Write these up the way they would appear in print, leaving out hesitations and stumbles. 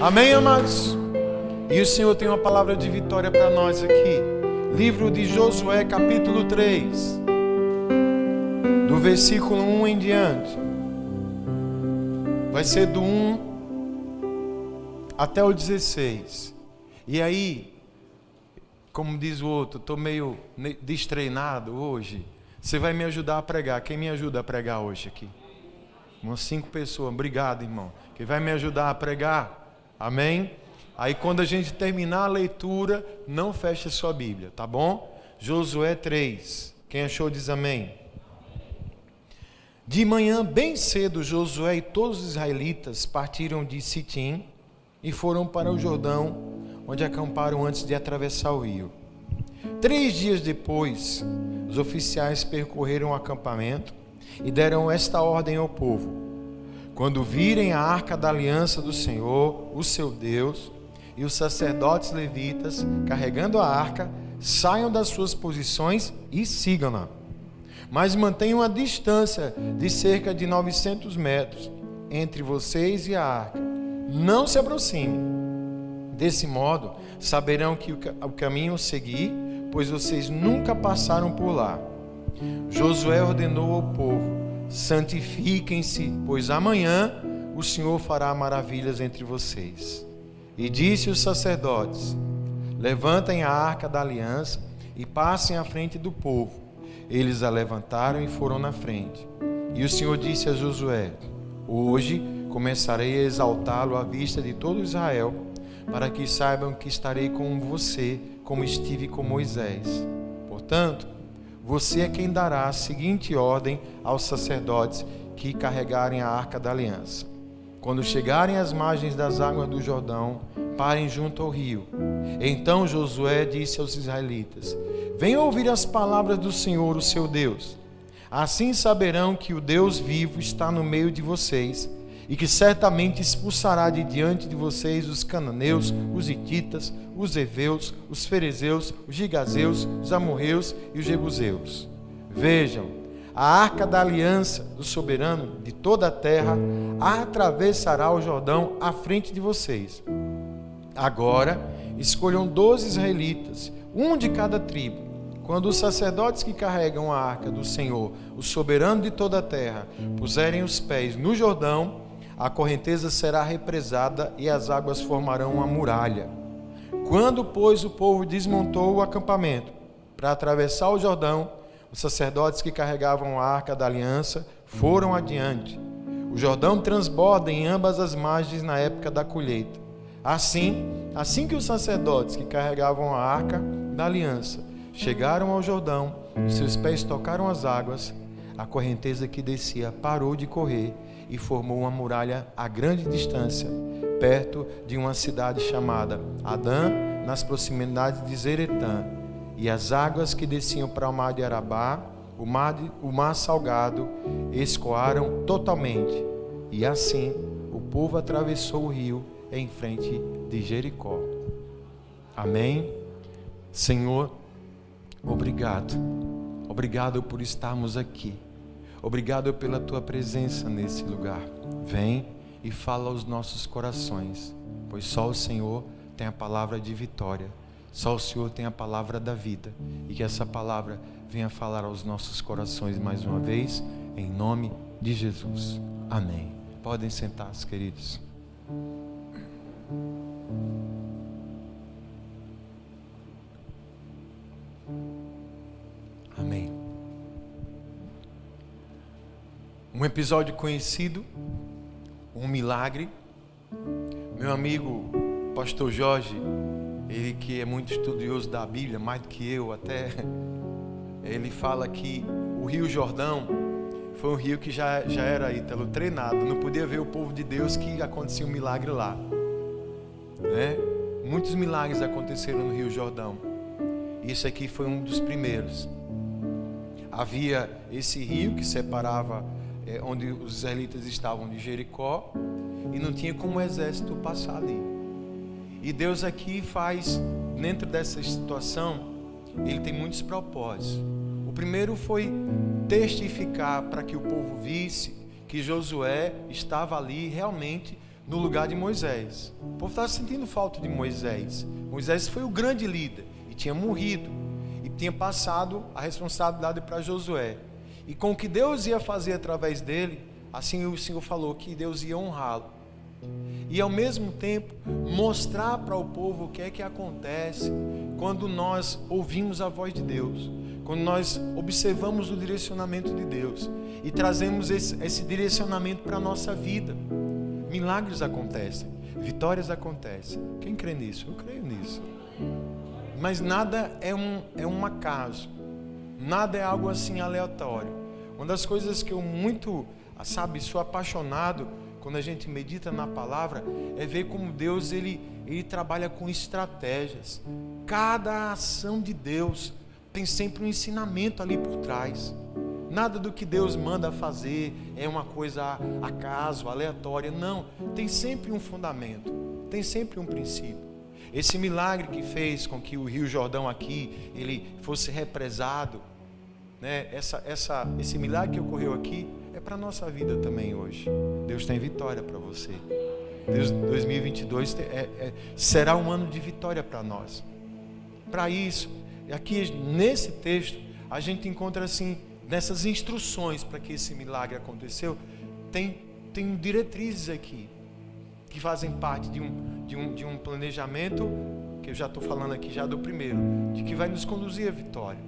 Amém, amados? E o Senhor tem uma palavra de vitória para nós aqui. Livro de Josué, capítulo 3, do versículo 1 em diante. Vai ser do 1 até o 16. E aí, como diz o outro, estou meio destreinado hoje. Você vai me ajudar a pregar. Quem me ajuda a pregar hoje aqui? Umas 5 pessoas. Obrigado, irmão. Quem vai me ajudar a pregar? Amém? Aí quando a gente terminar a leitura, não feche a sua Bíblia, tá bom? Josué 3. Quem achou diz amém. De manhã, bem cedo, Josué e todos os israelitas partiram de Sitim e foram para o Jordão, onde acamparam antes de atravessar o rio. 3 dias depois, os oficiais percorreram o acampamento e deram esta ordem ao povo: quando virem a arca da aliança do Senhor, o seu Deus, e os sacerdotes levitas carregando a arca, saiam das suas posições e sigam-na. Mas mantenham a distância de cerca de 900 metros entre vocês e a arca. Não se aproximem. Desse modo, saberão que o caminho seguir, pois vocês nunca passaram por lá. Josué ordenou ao povo: santifiquem-se, pois amanhã o Senhor fará maravilhas entre vocês. E disse aos sacerdotes: levantem a arca da aliança e passem à frente do povo. Eles a levantaram e foram na frente. E o Senhor disse a Josué: hoje começarei a exaltá-lo à vista de todo Israel, para que saibam que estarei com você, como estive com Moisés. Portanto, você é quem dará a seguinte ordem aos sacerdotes que carregarem a arca da aliança: quando chegarem às margens das águas do Jordão, parem junto ao rio. Então Josué disse aos israelitas: venham ouvir as palavras do Senhor, o seu Deus. Assim saberão que o Deus vivo está no meio de vocês, e que certamente expulsará de diante de vocês os cananeus, os hititas, os heveus, os ferezeus, os gigazeus, os amorreus e os jebuseus. Vejam, a arca da aliança do soberano de toda a terra atravessará o Jordão à frente de vocês. Agora escolham 12 israelitas, um de cada tribo. Quando os sacerdotes que carregam a arca do Senhor, o soberano de toda a terra, puserem os pés no Jordão, a correnteza será represada e as águas formarão uma muralha. Quando, pois, o povo desmontou o acampamento para atravessar o Jordão, os sacerdotes que carregavam a arca da aliança foram adiante. O Jordão transborda em ambas as margens na época da colheita. Assim que os sacerdotes que carregavam a arca da aliança chegaram ao Jordão, seus pés tocaram as águas, a correnteza que descia parou de correr e formou uma muralha a grande distância, perto de uma cidade chamada Adã, nas proximidades de Zeretã. E as águas que desciam para o mar de Arabá, o mar salgado, escoaram totalmente. E assim o povo atravessou o rio em frente de Jericó. Amém? Senhor, obrigado. Obrigado por estarmos aqui. Obrigado pela tua presença nesse lugar. Vem e fala aos nossos corações, pois só o Senhor tem a palavra de vitória. Só o Senhor tem a palavra da vida, e que essa palavra venha falar aos nossos corações mais uma vez, em nome de Jesus. Amém. Podem sentar-se, queridos. Amém. Um episódio conhecido, um milagre. Meu amigo pastor Jorge, ele que é muito estudioso da Bíblia, mais do que eu até, ele fala que o Rio Jordão foi um rio que já era, Ítalo, treinado. Não podia ver o povo de Deus que acontecia um milagre lá, né? Muitos milagres aconteceram no Rio Jordão. Isso aqui foi um dos primeiros. Havia esse rio que separava onde os israelitas estavam de Jericó, e não tinha como o exército passar ali. E Deus aqui faz, dentro dessa situação, Ele tem muitos propósitos. O primeiro foi testificar para que o povo visse que Josué estava ali realmente no lugar de Moisés. O povo estava sentindo falta de Moisés. Moisés foi o grande líder e tinha morrido. E tinha passado a responsabilidade para Josué. E com o que Deus ia fazer através dele, assim o Senhor falou que Deus ia honrá-lo. E ao mesmo tempo mostrar para o povo o que é que acontece quando nós ouvimos a voz de Deus, quando nós observamos o direcionamento de Deus e trazemos esse direcionamento para a nossa vida. Milagres acontecem, vitórias acontecem. Quem crê nisso? Eu creio nisso. Mas nada é um acaso, nada é algo assim aleatório. Uma das coisas que eu muito, sou apaixonado quando a gente medita na palavra, é ver como Deus ele trabalha com estratégias. Cada ação de Deus tem sempre um ensinamento ali por trás. Nada do que Deus manda fazer é uma coisa acaso, aleatória. Não, tem sempre um fundamento, tem sempre um princípio. Esse milagre que fez com que o Rio Jordão aqui ele fosse represado, né? Esse milagre que ocorreu aqui é para a nossa vida também hoje. Deus tem vitória para você. 2022 será um ano de vitória para nós. Para isso, aqui nesse texto, a gente encontra assim, nessas instruções para que esse milagre aconteceu, tem diretrizes aqui, que fazem parte de um planejamento, que eu já estou falando aqui já do primeiro, de que vai nos conduzir à vitória.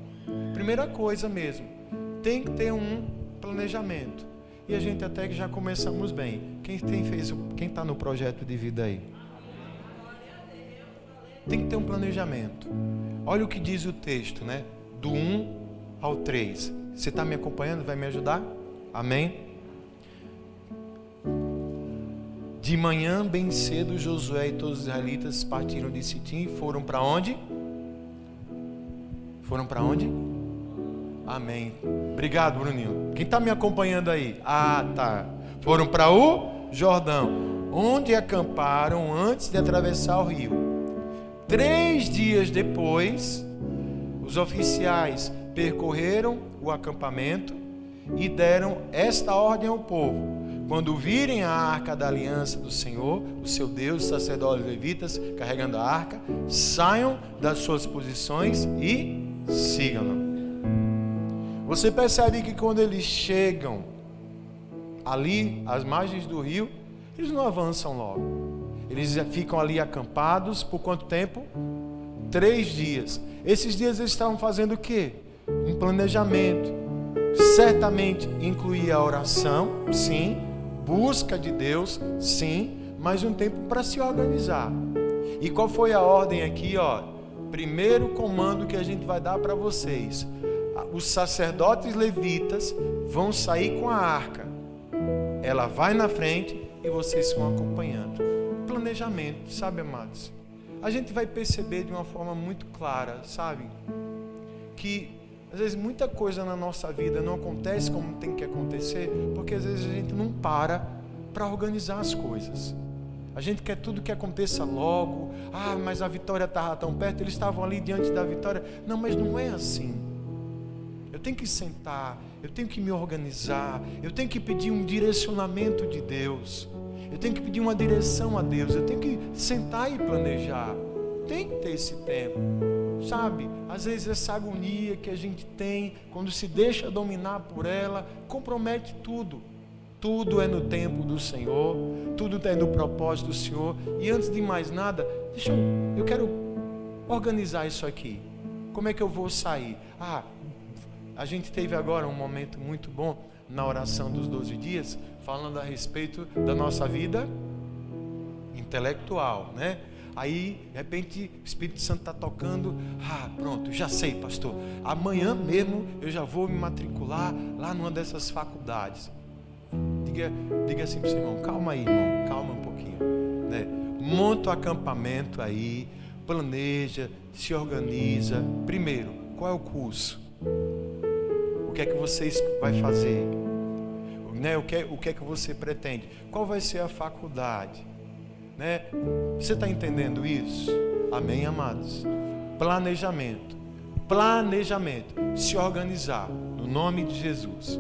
Primeira coisa mesmo, tem que ter um planejamento. E a gente até que já começamos bem. Quem está no projeto de vida aí? Tem que ter um planejamento. Olha o que diz o texto, né? Do 1 ao 3. Você está me acompanhando? Vai me ajudar? Amém? De manhã, bem cedo, Josué e todos os israelitas partiram de Sitim e foram para onde? Foram para onde? Amém. Obrigado, Bruninho. Quem está me acompanhando aí? Ah, tá. Foram para o Jordão, onde acamparam antes de atravessar o rio. 3 dias depois, os oficiais percorreram o acampamento e deram esta ordem ao povo: quando virem a arca da aliança do Senhor, o seu Deus, os sacerdotes levitas carregando a arca, saiam das suas posições e sigam-no. Você percebe que quando eles chegam ali, às margens do rio, eles não avançam logo. Eles ficam ali acampados por quanto tempo? 3 dias. Esses dias eles estavam fazendo o quê? Um planejamento. Certamente incluía a oração, sim. Busca de Deus, sim. Mas um tempo para se organizar. E qual foi a ordem aqui, ó? Primeiro comando que a gente vai dar para vocês: os sacerdotes levitas vão sair com a arca. Ela vai na frente e vocês vão acompanhando. Planejamento, sabe, amados? A gente vai perceber de uma forma muito clara, sabe? Que às vezes muita coisa na nossa vida não acontece como tem que acontecer, porque às vezes a gente não para organizar as coisas. A gente quer tudo que aconteça logo. Ah, mas a vitória estava tão perto, eles estavam ali diante da vitória. Não, mas não é assim. Eu tenho que sentar, eu tenho que me organizar, eu tenho que pedir um direcionamento de Deus, eu tenho que pedir uma direção a Deus, eu tenho que sentar e planejar. Tem que ter esse tempo, sabe? Às vezes essa agonia que a gente tem, quando se deixa dominar por ela, compromete tudo. Tudo é no tempo do Senhor, tudo é no propósito do Senhor. E antes de mais nada, eu quero organizar isso aqui. Como é que eu vou sair? A gente teve agora um momento muito bom na oração dos 12 dias, falando a respeito da nossa vida intelectual, né? Aí, de repente, o Espírito Santo está tocando. Pronto, já sei, pastor. Amanhã mesmo eu já vou me matricular lá numa dessas faculdades. Diga assim para o seu irmão: calma aí, irmão, calma um pouquinho, né? Monta o acampamento aí, planeja, se organiza. Primeiro, qual é o curso? O que é que vocês vai fazer? Né? O que é que você pretende? Qual vai ser a faculdade? Né? Você está entendendo isso? Amém, amados? Planejamento. Se organizar, no nome de Jesus.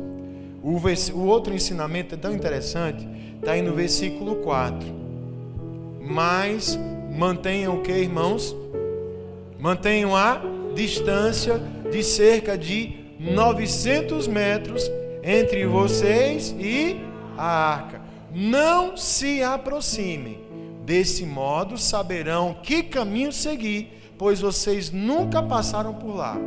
O outro ensinamento é tão interessante, está aí no versículo 4. mas mantenham o que, irmãos? Mantenham a distância de cerca de 900 metros entre vocês e a arca. Não se aproximem. Desse modo saberão que caminho seguir, pois vocês nunca passaram por lá.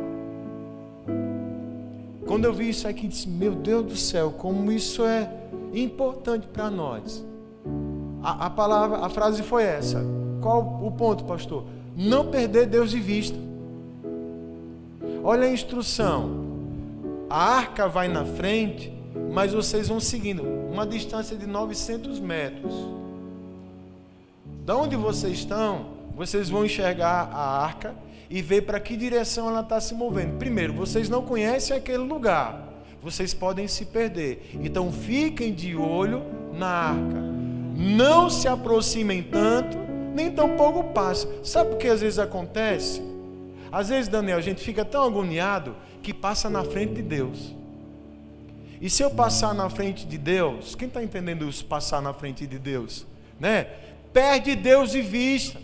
Quando eu vi isso aqui, disse: meu Deus do céu, como isso é importante para nós. A frase foi essa. Qual o ponto, pastor? Não perder Deus de vista. Olha a instrução. A arca vai na frente, mas vocês vão seguindo uma distância de 900 metros. Da onde vocês estão, vocês vão enxergar a arca e ver para que direção ela está se movendo. Primeiro, vocês não conhecem aquele lugar, vocês podem se perder. Então fiquem de olho na arca. Não se aproximem tanto, nem tampouco passem. Sabe o que às vezes acontece? Às vezes, Daniel, a gente fica tão agoniado que passa na frente de Deus. E se eu passar na frente de Deus, quem está entendendo isso, passar na frente de Deus? Né? Perde Deus de vista.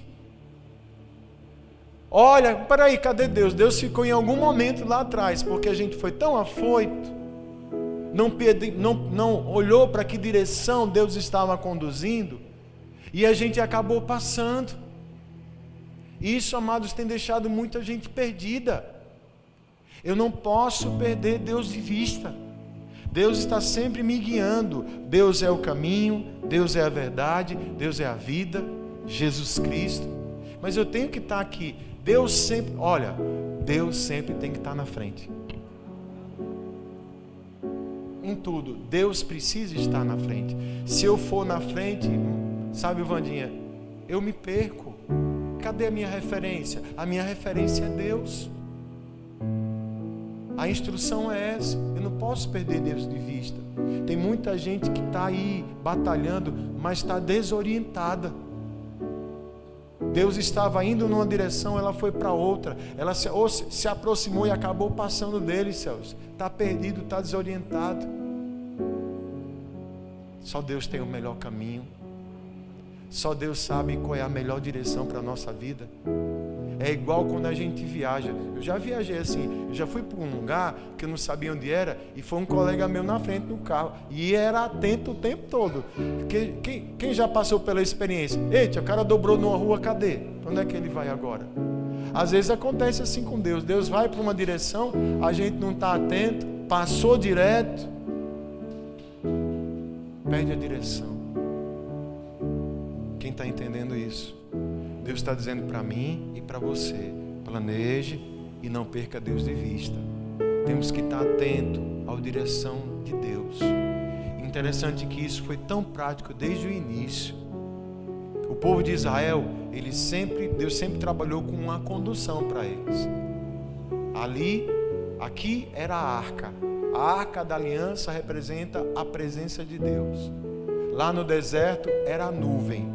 Olha, peraí, cadê Deus? Deus ficou em algum momento lá atrás, porque a gente foi tão afoito, não olhou para que direção Deus estava conduzindo, e a gente acabou passando. Isso, amados, tem deixado muita gente perdida. Eu não posso perder Deus de vista. Deus está sempre me guiando. Deus é o caminho, Deus é a verdade, Deus é a vida, Jesus Cristo. Mas eu tenho que estar aqui. Deus sempre tem que estar na frente. Em tudo, Deus precisa estar na frente. Se eu for na frente, sabe, Vandinha, eu me perco. Cadê a minha referência? A minha referência é Deus. A instrução é essa. Eu não posso perder Deus de vista. Tem muita gente que está aí batalhando, mas está desorientada. Deus estava indo numa direção, ela foi para outra. Ela se aproximou e acabou passando dele, céus. Está perdido, está desorientado. Só Deus tem o melhor caminho. Só Deus sabe qual é a melhor direção para a nossa vida. É igual quando a gente viaja. Eu já viajei assim. Eu já fui para um lugar que eu não sabia onde era, e foi um colega meu na frente do carro. E era atento o tempo todo. Quem já passou pela experiência? Eita, o cara dobrou numa rua, cadê? Onde é que ele vai agora? Às vezes acontece assim com Deus. Deus vai para uma direção, a gente não está atento, passou direto, perde a direção. Quem está entendendo isso? Deus está dizendo para mim e para você: planeje e não perca Deus de vista. Temos que estar atento à direção de Deus. Interessante que isso foi tão prático desde o início. O povo de Israel, Deus sempre trabalhou com uma condução para eles. Aqui era a arca. A arca da aliança representa a presença de Deus. Lá no deserto era a nuvem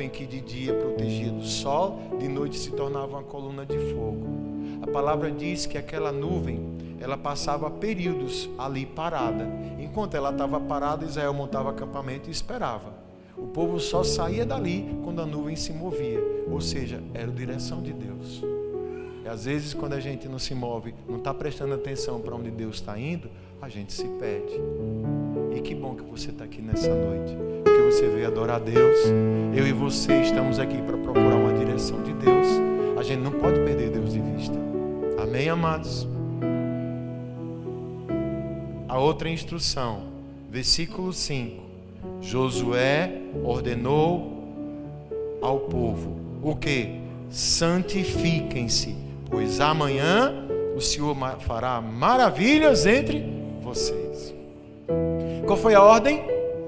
que de dia protegia do sol, de noite se tornava uma coluna de fogo. A palavra diz que aquela nuvem, ela passava períodos ali parada. Enquanto ela estava parada, Israel montava acampamento e esperava. O povo só saía dali quando a nuvem se movia, ou seja, era a direção de Deus. E às vezes, quando a gente não se move, não está prestando atenção para onde Deus está indo, a gente se perde. E que bom que você está aqui nessa noite, porque você veio adorar a Deus. Eu e você estamos aqui para procurar uma direção de Deus. A gente não pode perder Deus de vista. Amém, amados? A outra instrução, versículo 5. Josué ordenou ao povo o que? Santifiquem-se, pois amanhã o Senhor fará maravilhas entre vocês. Qual foi a ordem?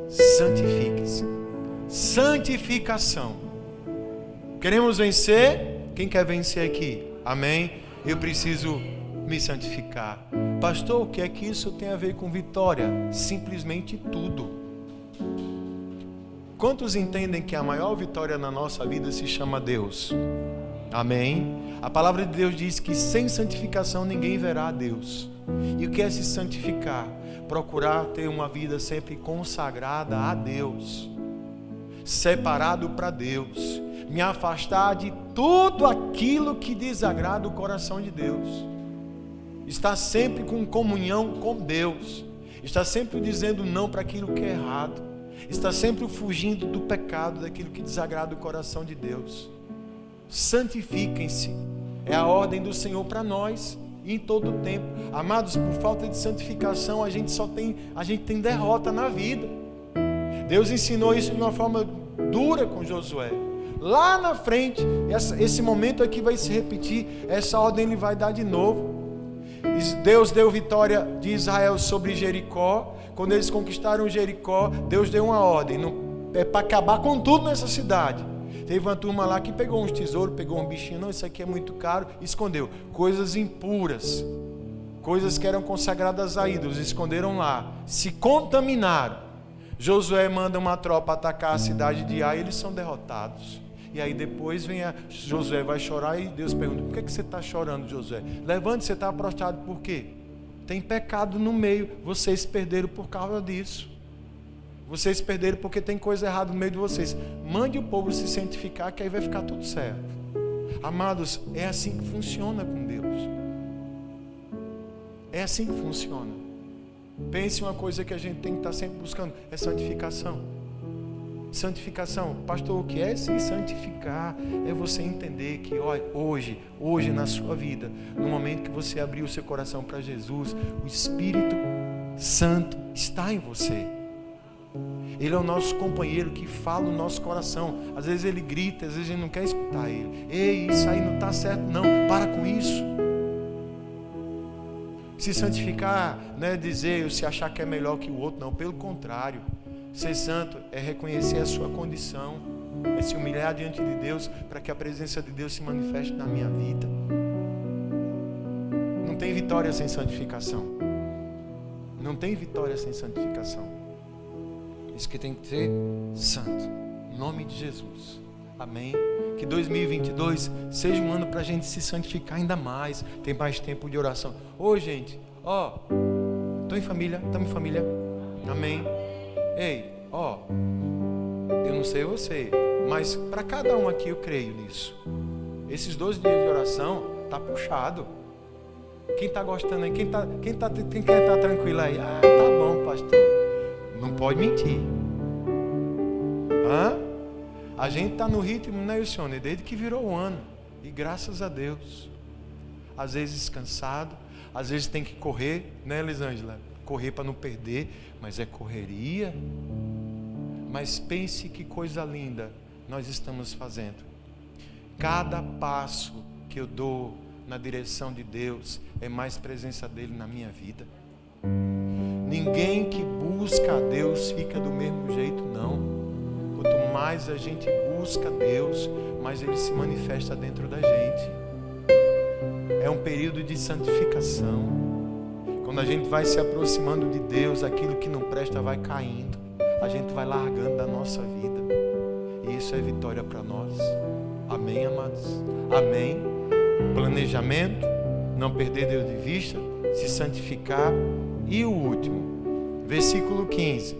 Santifique-se. Santificação. Queremos vencer? Quem quer vencer aqui? Amém? Eu preciso me santificar. Pastor, o que é que isso tem a ver com vitória? Simplesmente tudo. Quantos entendem que a maior vitória na nossa vida se chama Deus? Amém? A palavra de Deus diz que sem santificação ninguém verá a Deus. E o que é se santificar? Procurar ter uma vida sempre consagrada a Deus. separado para Deus, me afastar de tudo aquilo que desagrada o coração de Deus, estar sempre com comunhão com Deus, estar sempre dizendo não para aquilo que é errado, estar sempre fugindo do pecado, daquilo que desagrada o coração de Deus. Santifiquem-se, é a ordem do Senhor para nós e em todo o tempo. Amados, por falta de santificação a gente tem derrota na vida. Deus ensinou isso de uma forma dura com Josué. Lá na frente, esse momento aqui vai se repetir, essa ordem ele vai dar de novo. Deus deu vitória de Israel sobre Jericó. Quando eles conquistaram Jericó, Deus deu uma ordem, é para acabar com tudo nessa cidade. Teve uma turma lá que pegou uns tesouros, pegou um bichinho, não, isso aqui é muito caro, escondeu. Coisas impuras, coisas que eram consagradas a ídolos, esconderam lá, se contaminaram. Josué manda uma tropa atacar a cidade de Ai e eles são derrotados. E aí depois Josué vai chorar e Deus pergunta: por que você está chorando, Josué? Levante, você está prostrado por quê? Tem pecado no meio, vocês perderam por causa disso. Vocês perderam porque tem coisa errada no meio de vocês. Mande o povo se santificar, que aí vai ficar tudo certo. Amados, é assim que funciona com Deus. É assim que funciona. Pense uma coisa que a gente tem que estar sempre buscando, é santificação. Santificação, pastor, o que é se santificar? É você entender que hoje na sua vida, no momento que você abrir o seu coração para Jesus, o Espírito Santo está em você. Ele é o nosso companheiro que fala no nosso coração. Às vezes ele grita, às vezes a gente não quer escutar ele. Ei, isso aí não está certo não, para com isso. Se santificar não é dizer, se achar que é melhor que o outro, não, pelo contrário. Ser santo é reconhecer a sua condição, é se humilhar diante de Deus, para que a presença de Deus se manifeste na minha vida. Não tem vitória sem santificação. Não tem vitória sem santificação. Isso que tem que ser santo, em nome de Jesus, amém? Que 2022 seja um ano para a gente se santificar ainda mais, ter mais tempo de oração. Ô gente, estou em família, estamos em família, amém? Ei, eu não sei você, mas para cada um aqui eu creio nisso. Esses 12 dias de oração tá puxado. Quem está gostando aí? Quem quer estar tranquilo aí? Tá bom, pastor. Não pode mentir. A gente está no ritmo, né, Ilcione? Desde que virou o ano. E graças a Deus. Às vezes cansado, às vezes tem que correr, né, Elisângela? Correr para não perder, mas é correria. Mas pense que coisa linda nós estamos fazendo. Cada passo que eu dou na direção de Deus é mais presença dele na minha vida. Ninguém que busca a Deus fica do mesmo jeito, não. Quanto mais a gente busca Deus, mais Ele se manifesta dentro da gente. É um período de santificação. Quando a gente vai se aproximando de Deus, aquilo que não presta vai caindo. A gente vai largando da nossa vida. E isso é vitória para nós. Amém, amados? Amém. Planejamento, não perder Deus de vista, se santificar. E o último, versículo 15.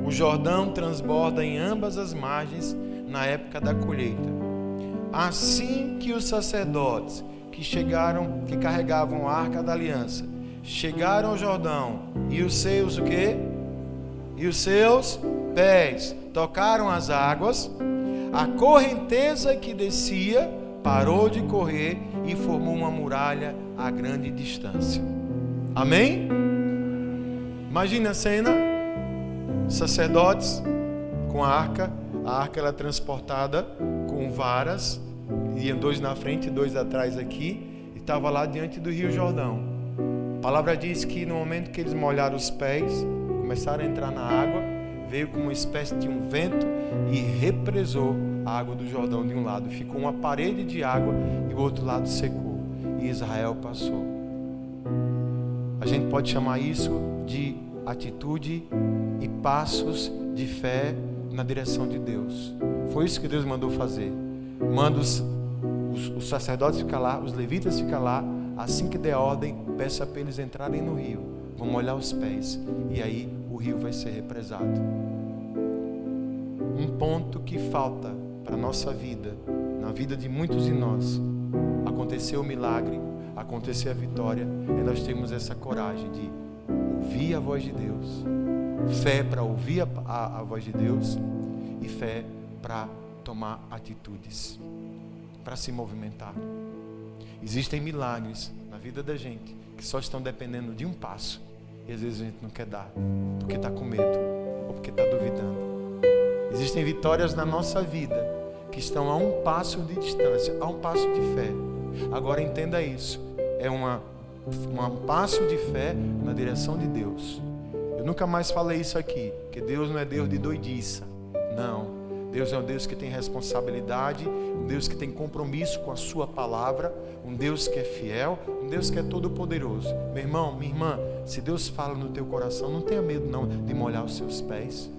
O Jordão transborda em ambas as margens na época da colheita. Assim que os sacerdotes que carregavam a arca da aliança chegaram ao Jordão e os seus o quê? E os seus pés tocaram as águas, a correnteza que descia parou de correr e formou uma muralha a grande distância. Amém? Imagina a cena, sacerdotes com a arca ela é transportada com varas, iam 2 na frente e 2 atrás aqui, e estava lá diante do Rio Jordão. A palavra diz que no momento que eles molharam os pés, começaram a entrar na água, veio como uma espécie de um vento e represou a água do Jordão de um lado, ficou uma parede de água e o outro lado secou, e Israel passou. A gente pode chamar isso de atitude e passos de fé na direção de Deus. Foi isso que Deus mandou fazer. Manda os sacerdotes ficar lá, os levitas ficar lá. Assim que der ordem, peça para eles entrarem no rio. Vão molhar os pés. E aí o rio vai ser represado. um ponto que falta para a nossa vida, na vida de muitos de nós, acontecer o milagre, acontecer a vitória, é nós termos essa coragem de ouvir a voz de Deus, fé para ouvir a voz de Deus e fé para tomar atitudes, para se movimentar. Existem milagres na vida da gente que só estão dependendo de um passo, e às vezes a gente não quer dar, porque está com medo ou porque está duvidando. Existem vitórias na nossa vida que estão a um passo de distância, a um passo de fé. Agora entenda isso, é um passo de fé na direção de Deus. Eu nunca mais falei isso aqui, que Deus não é Deus de doidiça, não. Deus é um Deus que tem responsabilidade, um Deus que tem compromisso com a sua palavra, um Deus que é fiel, um Deus que é todo poderoso. Meu irmão, minha irmã, se Deus fala no teu coração, não tenha medo não de molhar os seus pés.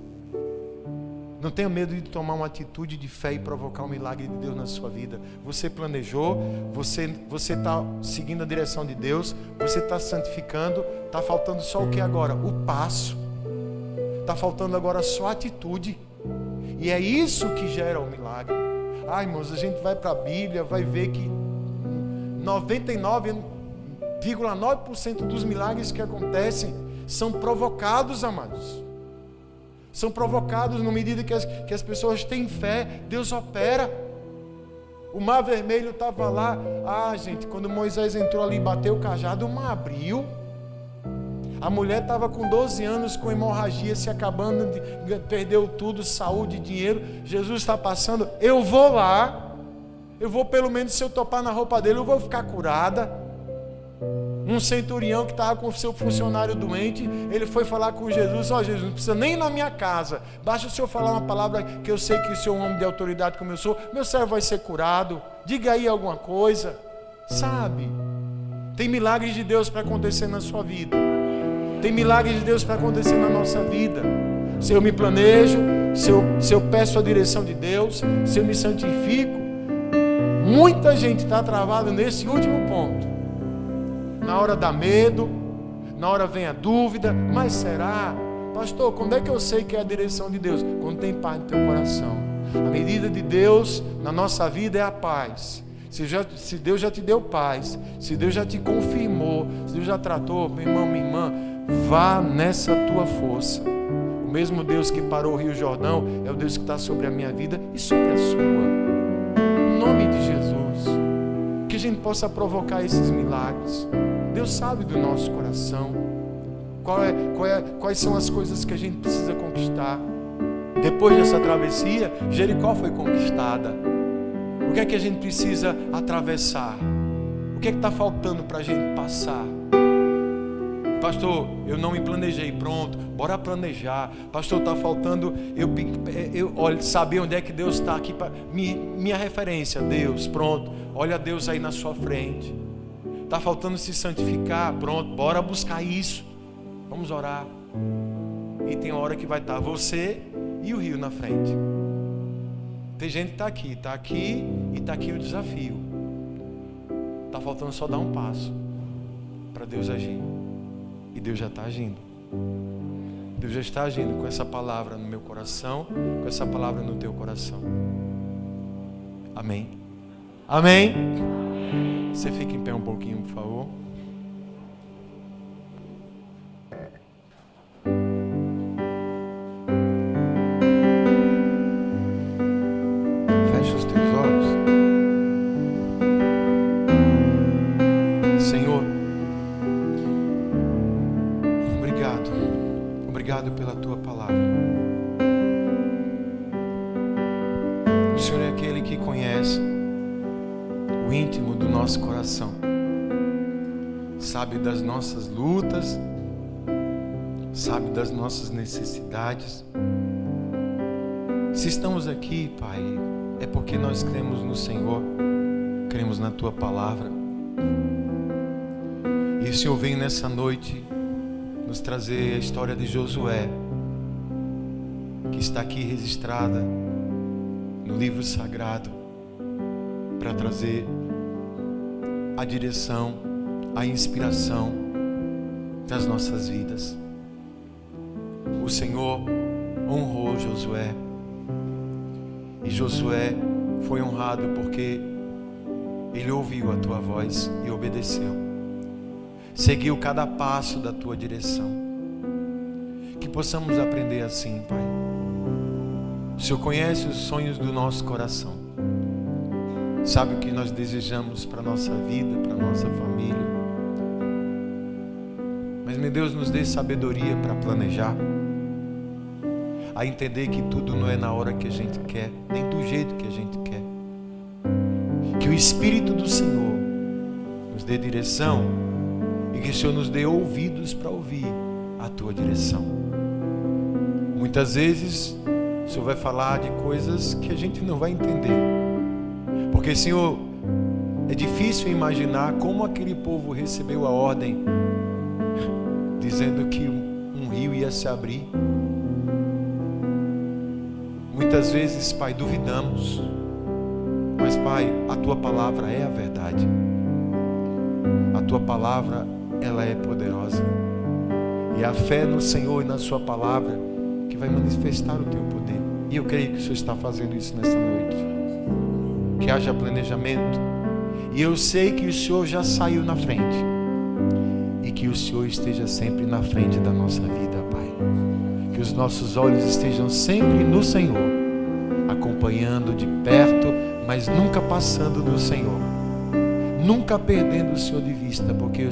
Não tenha medo de tomar uma atitude de fé e provocar um milagre de Deus na sua vida. Você planejou, você está seguindo a direção de Deus, você está santificando, está faltando só o que agora? O passo. Está faltando agora só a atitude. E é isso que gera o milagre. Ai, irmãos, a gente vai para a Bíblia, vai ver que 99,9% dos milagres que acontecem são provocados, amados. São provocados na medida que as pessoas têm fé, Deus opera. O mar vermelho estava lá. Gente, quando Moisés entrou ali e bateu o cajado, o mar abriu. A mulher estava com 12 anos, com hemorragia, se acabando, perdeu tudo, saúde, dinheiro. Jesus está passando, eu vou lá. Eu vou, pelo menos, se eu topar na roupa dele, eu vou ficar curada. Um centurião que estava com o seu funcionário doente, ele foi falar com Jesus: Jesus, não precisa nem ir na minha casa, basta o senhor falar uma palavra que eu sei que o senhor é um homem de autoridade como eu sou, meu servo vai ser curado, diga aí alguma coisa. Sabe, tem milagres de Deus para acontecer na sua vida, tem milagres de Deus para acontecer na nossa vida. Se eu me planejo, se eu peço a direção de Deus, se eu me santifico. Muita gente está travada nesse último ponto. Na hora dá medo, na hora vem a dúvida, mas será? Pastor, quando é que eu sei que é a direção de Deus? Quando tem paz no teu coração. A medida de Deus na nossa vida é a paz. Se Deus já te deu paz, se Deus já te confirmou, se Deus já tratou, meu irmão, minha irmã, vá nessa tua força. O mesmo Deus que parou o Rio Jordão é o Deus que está sobre a minha vida e sobre a sua. Em nome de Jesus, que a gente possa provocar esses milagres. Deus sabe do nosso coração. Quais são as coisas que a gente precisa conquistar. Depois dessa travessia, Jericó foi conquistada. O que é que a gente precisa atravessar? O que é que está faltando para a gente passar? Pastor, eu não me planejei. Pronto, bora planejar. Pastor, está faltando olha, saber onde é que Deus está aqui. Minha referência, Deus. Pronto, olha Deus aí na sua frente. Está faltando se santificar. Pronto, bora buscar isso. Vamos orar. E tem hora que vai estar você e o rio na frente. Tem gente que está aqui e está aqui o desafio. Está faltando só dar um passo para Deus agir. E Deus já está agindo. Deus já está agindo com essa palavra no meu coração, com essa palavra no teu coração. Amém? Amém? Você fica em pé um pouquinho, por favor. Fecha os teus olhos. Senhor, obrigado pela tua palavra. O Senhor é aquele que conhece o íntimo do nosso coração, sabe das nossas lutas, sabe das nossas necessidades. Se estamos aqui, Pai, é porque nós cremos no Senhor, cremos na tua palavra. E o Senhor vem nessa noite nos trazer a história de Josué, que está aqui registrada no livro sagrado, para trazer a direção, a inspiração das nossas vidas. O Senhor honrou Josué, E Josué foi honrado porque ele ouviu a tua voz e obedeceu. Seguiu cada passo da tua direção. Que possamos aprender assim, Pai. O Senhor conhece os sonhos do nosso coração. Sabe o que nós desejamos para a nossa vida, para a nossa família. Mas, meu Deus, nos dê sabedoria para planejar. A entender que tudo não é na hora que a gente quer, nem do jeito que a gente quer. Que o Espírito do Senhor nos dê direção e que o Senhor nos dê ouvidos para ouvir a tua direção. Muitas vezes o Senhor vai falar de coisas que a gente não vai entender. Porque, Senhor, é difícil imaginar como aquele povo recebeu a ordem dizendo que um rio ia se abrir. Muitas vezes, Pai, duvidamos. Mas, Pai, a Tua palavra é a verdade. A Tua palavra, ela é poderosa. E a fé no Senhor e na Sua palavra que vai manifestar o Teu poder. E eu creio que o Senhor está fazendo isso nesta noite. Que haja planejamento. E eu sei que o Senhor já saiu na frente. E que o Senhor esteja sempre na frente da nossa vida, Pai. Que os nossos olhos estejam sempre no Senhor, acompanhando de perto, mas nunca passando do Senhor, nunca perdendo o Senhor de vista, porque